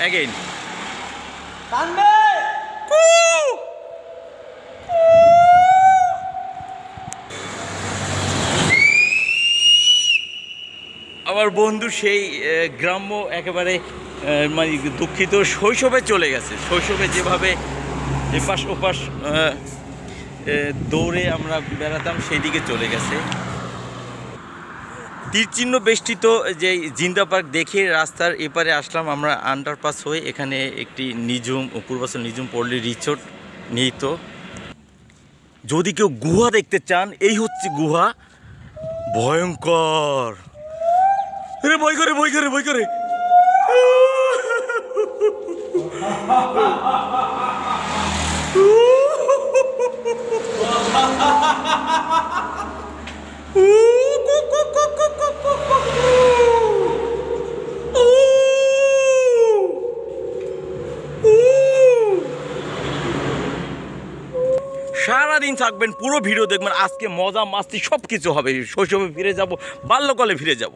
Again আমার বন্ধু সেই গ্রাম্য একেবারে মানে দুঃখিত শৈশবে চলে গেছে। শৈশবে যেভাবে এপাশ ওপাশ দৌড়ে আমরা বেড়াতাম সেই দিকে চলে গেছে। তীরচিহ্ন বেষ্টিত যে জিন্দা পার্ক দেখে রাস্তার এপারে আসলাম আমরা আন্ডারপাস হয়ে। এখানে একটি নিঝুম পূর্বাচল নিঝুম পল্লী রিসোর্ট নিহিত। যদি কেউ গুহা দেখতে চান, এই হচ্ছে গুহা। ভয়ঙ্কর, ভয় করে ভয় করে ভয় করে। সারাদিন থাকবেন, পুরো ভিডিও দেখবেন। আজকে মজা মাস্তি সব কিছু হবে। শৈশবে ফিরে যাব, বাল্যকালে ফিরে যাব।